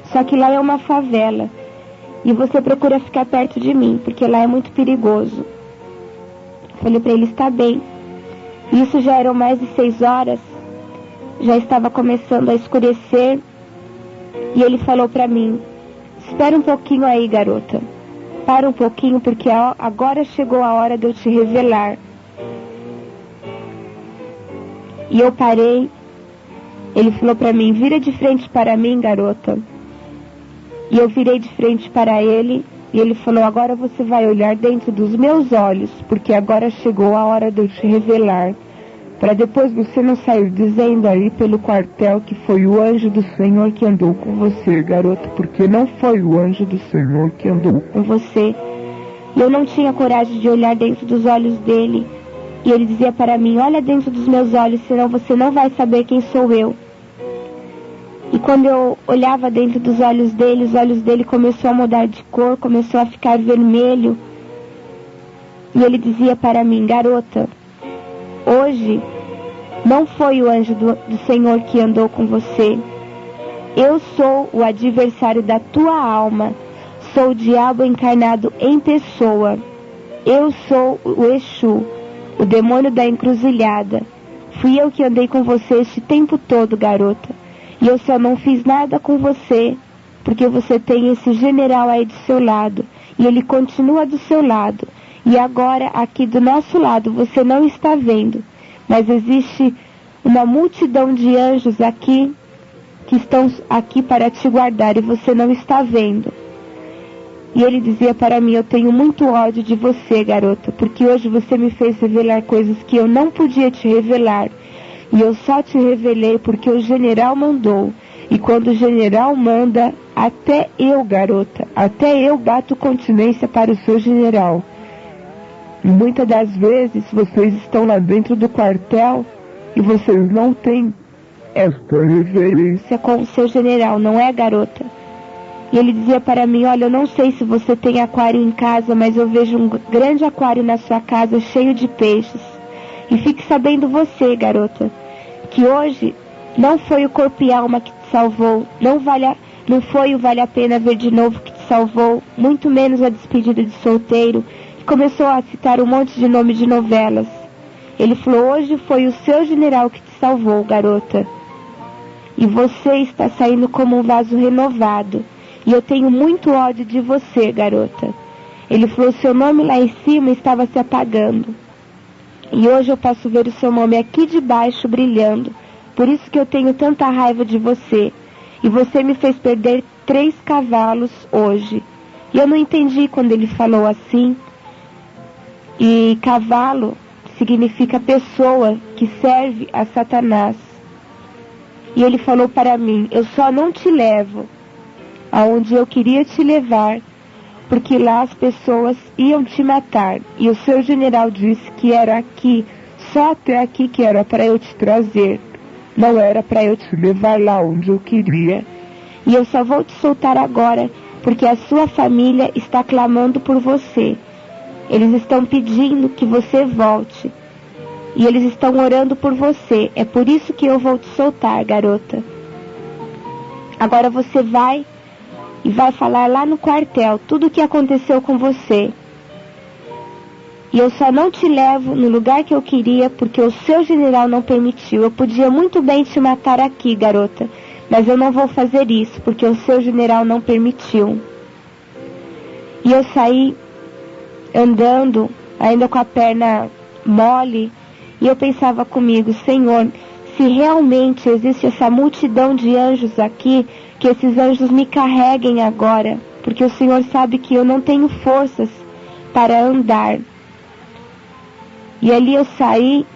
Só que lá é uma favela. E você procura ficar perto de mim, porque lá é muito perigoso. Falei para ele, está bem. Isso já eram mais de 6 horas. Já estava começando a escurecer. E ele falou para mim, espera um pouquinho aí, garota. Para um pouquinho, porque agora chegou a hora de eu te revelar. E eu parei. Ele falou para mim, vira de frente para mim, garota. E eu virei de frente para ele. E ele falou, agora você vai olhar dentro dos meus olhos, porque agora chegou a hora de eu te revelar. Para depois você não sair dizendo aí pelo quartel que foi o anjo do Senhor que andou com você, garota, porque não foi o anjo do Senhor que andou com você. E eu não tinha coragem de olhar dentro dos olhos dele. E ele dizia para mim, olha dentro dos meus olhos, senão você não vai saber quem sou eu. E quando eu olhava dentro dos olhos dele, os olhos dele começou a mudar de cor, começou a ficar vermelho. E ele dizia para mim, garota, hoje não foi o anjo do Senhor que andou com você. Eu sou o adversário da tua alma. Sou o diabo encarnado em pessoa. Eu sou o Exu, o demônio da encruzilhada. Fui eu que andei com você este tempo todo, garota. E eu só não fiz nada com você, porque você tem esse general aí do seu lado. E ele continua do seu lado. E agora, aqui do nosso lado, você não está vendo. Mas existe uma multidão de anjos aqui, que estão aqui para te guardar, e você não está vendo. E ele dizia para mim, eu tenho muito ódio de você, garota, porque hoje você me fez revelar coisas que eu não podia te revelar. E eu só te revelei porque o general mandou. E quando o general manda, até eu, garota, até eu bato continência para o seu general. E muitas das vezes vocês estão lá dentro do quartel e vocês não têm esta reverência com o seu general, não é, garota? E ele dizia para mim, olha, eu não sei se você tem aquário em casa, mas eu vejo um grande aquário na sua casa cheio de peixes. E fique sabendo você, garota, que hoje não foi o corpo e alma que te salvou, não foi o vale a pena ver de novo que te salvou, muito menos a despedida de solteiro, que começou a citar um monte de nome de novelas. Ele falou, hoje foi o seu general que te salvou, garota. E você está saindo como um vaso renovado. E eu tenho muito ódio de você, garota. Ele falou, seu nome lá em cima estava se apagando. E hoje eu posso ver o seu nome aqui de baixo brilhando. Por isso que eu tenho tanta raiva de você. E você me fez perder 3 cavalos hoje. E eu não entendi quando ele falou assim. E cavalo significa pessoa que serve a Satanás. E ele falou para mim, eu só não te levo aonde eu queria te levar, porque lá as pessoas iam te matar. E o seu general disse que era aqui, só até aqui que era para eu te trazer. Não era para eu te levar lá onde eu queria. E eu só vou te soltar agora, porque a sua família está clamando por você. Eles estão pedindo que você volte. E eles estão orando por você. É por isso que eu vou te soltar, garota. Agora você vai e vai falar lá no quartel tudo o que aconteceu com você. E eu só não te levo no lugar que eu queria porque o seu general não permitiu. Eu podia muito bem te matar aqui, garota, mas eu não vou fazer isso porque o seu general não permitiu. E eu saí andando, ainda com a perna mole, e eu pensava comigo, Senhor, se realmente existe essa multidão de anjos aqui, que esses anjos me carreguem agora, porque o Senhor sabe que eu não tenho forças para andar. E ali eu saí,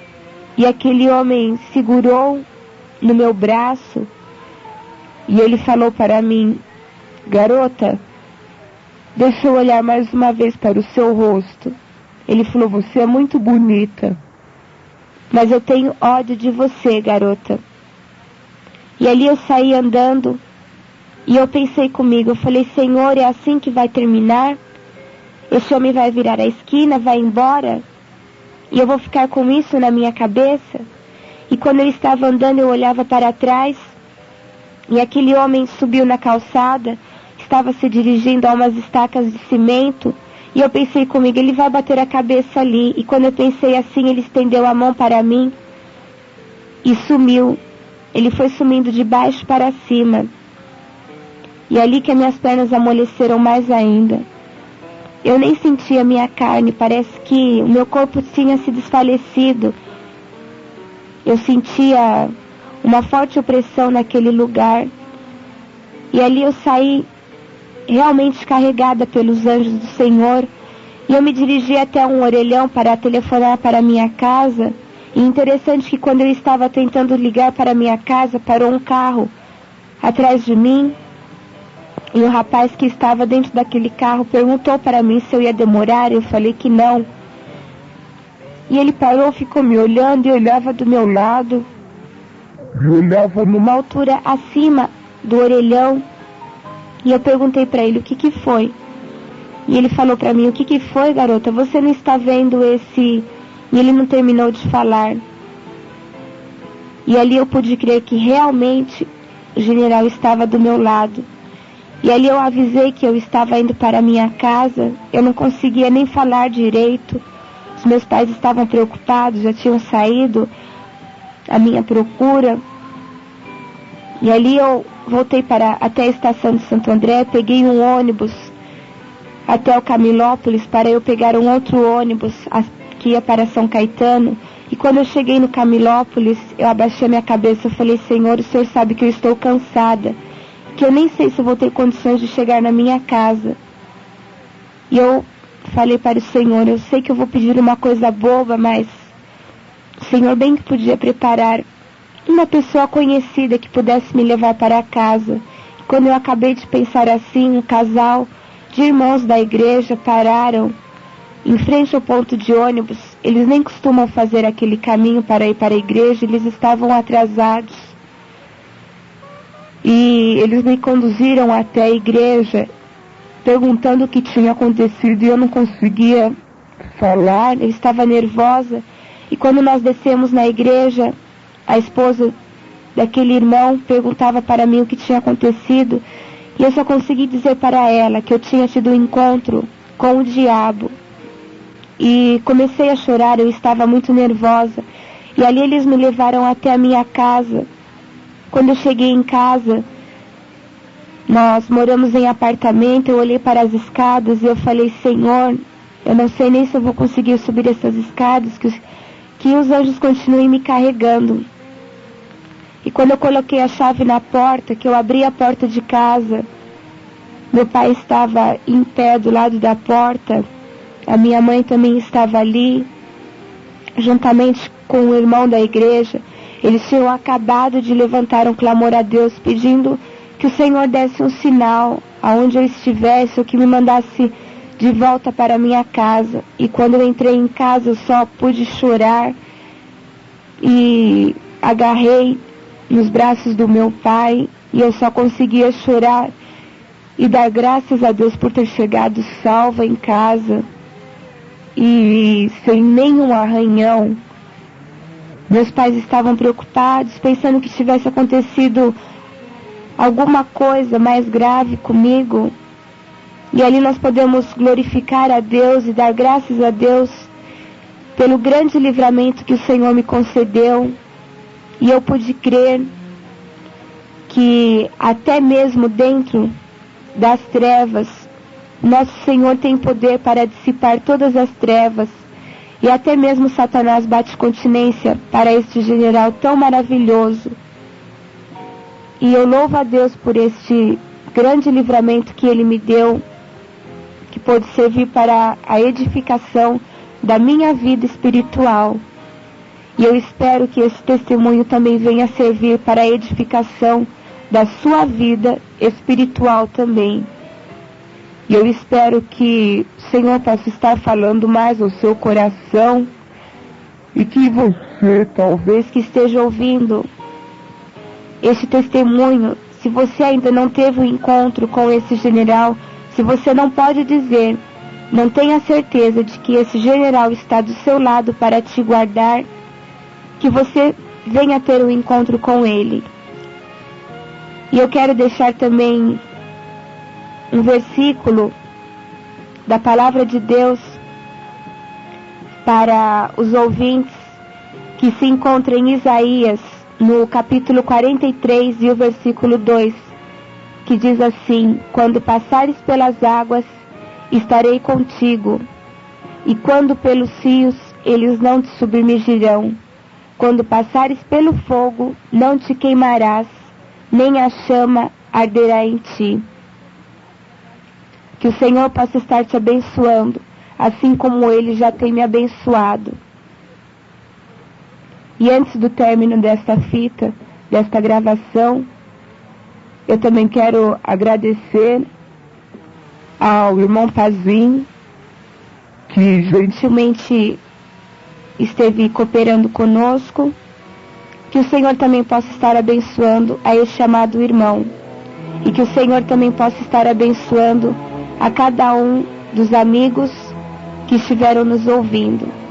e aquele homem segurou no meu braço, e ele falou para mim, garota, deixa eu olhar mais uma vez para o seu rosto. Ele falou, você é muito bonita, mas eu tenho ódio de você, garota. E ali eu saí andando, e eu pensei comigo, eu falei, Senhor, é assim que vai terminar? esse homem vai virar a esquina, vai embora, e eu vou ficar com isso na minha cabeça. E quando eu estava andando, eu olhava para trás, e aquele homem subiu na calçada, estava se dirigindo a umas estacas de cimento, e eu pensei comigo, ele vai bater a cabeça ali. E quando eu pensei assim, ele estendeu a mão para mim e sumiu. Ele foi sumindo de baixo para cima. E ali que as minhas pernas amoleceram mais ainda. Eu nem sentia a minha carne, parece que o meu corpo tinha se desfalecido. Eu sentia uma forte opressão naquele lugar. E ali eu saí realmente carregada pelos anjos do Senhor, e eu me dirigi até um orelhão para telefonar para minha casa. E interessante que quando eu estava tentando ligar para minha casa, parou um carro atrás de mim, e o rapaz que estava dentro daquele carro perguntou para mim se eu ia demorar. Eu falei que não, e ele parou, ficou me olhando, e olhava do meu lado, eu olhava numa altura acima do orelhão. E eu perguntei para ele o que foi. E ele falou para mim, o que foi, garota? Você não está vendo esse... E ele não terminou de falar. E ali eu pude crer que realmente o general estava do meu lado. E ali eu avisei que eu estava indo para a minha casa. Eu não conseguia nem falar direito. Os meus pais estavam preocupados, já tinham saído à minha procura. E ali eu voltei até a estação de Santo André, peguei um ônibus até o Camilópolis para eu pegar um outro ônibus que ia para São Caetano. E quando eu cheguei no Camilópolis, eu abaixei minha cabeça, eu falei, Senhor, o Senhor sabe que eu estou cansada, que eu nem sei se eu vou ter condições de chegar na minha casa. E eu falei para o Senhor, eu sei que eu vou pedir uma coisa boba, mas o Senhor bem que podia preparar uma pessoa conhecida que pudesse me levar para casa. E quando eu acabei de pensar assim, um casal de irmãos da igreja pararam em frente ao ponto de ônibus. Eles nem costumam fazer aquele caminho para ir para a igreja, eles estavam atrasados. E eles me conduziram até a igreja, perguntando o que tinha acontecido, e eu não conseguia falar, eu estava nervosa. E quando nós descemos na igreja, a esposa daquele irmão perguntava para mim o que tinha acontecido, e eu só consegui dizer para ela que eu tinha tido um encontro com o diabo. E comecei a chorar, eu estava muito nervosa. E ali eles me levaram até a minha casa. Quando eu cheguei em casa, nós moramos em apartamento, eu olhei para as escadas e eu falei, Senhor, eu não sei nem se eu vou conseguir subir essas escadas, que os anjos continuem me carregando. E quando eu coloquei a chave na porta, que eu abri a porta de casa, meu pai estava em pé do lado da porta, a minha mãe também estava ali, juntamente com o irmão da igreja. Eles tinham acabado de levantar um clamor a Deus, pedindo que o Senhor desse um sinal aonde eu estivesse, ou que me mandasse de volta para a minha casa. E quando eu entrei em casa, eu só pude chorar e agarrei nos braços do meu pai, e eu só conseguia chorar e dar graças a Deus por ter chegado salva em casa e sem nenhum arranhão. Meus pais estavam preocupados, pensando que tivesse acontecido alguma coisa mais grave comigo. E ali nós podemos glorificar a Deus e dar graças a Deus pelo grande livramento que o Senhor me concedeu. E eu pude crer que até mesmo dentro das trevas, nosso Senhor tem poder para dissipar todas as trevas. E até mesmo Satanás bate continência para este general tão maravilhoso. E eu louvo a Deus por este grande livramento que Ele me deu, que pôde servir para a edificação da minha vida espiritual. E eu espero que esse testemunho também venha servir para a edificação da sua vida espiritual também. E eu espero que o Senhor possa estar falando mais ao seu coração, e que você, talvez que esteja ouvindo este testemunho, se você ainda não teve um encontro com esse general, se você não pode dizer Mantenha a certeza de que esse general está do seu lado para te guardar, que você venha ter um encontro com ele. E eu quero deixar também um versículo da palavra de Deus para os ouvintes, que se encontra em Isaías, no capítulo 43 e o versículo 2, que diz assim: quando passares pelas águas, estarei contigo, e quando pelos rios, eles não te submergirão. Quando passares pelo fogo, não te queimarás, nem a chama arderá em ti. Que o Senhor possa estar te abençoando, assim como Ele já tem me abençoado. E antes do término desta fita, desta gravação, eu também quero agradecer ao irmão Pazim, que gentilmente esteve cooperando conosco. Que o Senhor também possa estar abençoando a este amado irmão. E que o Senhor também possa estar abençoando a cada um dos amigos que estiveram nos ouvindo.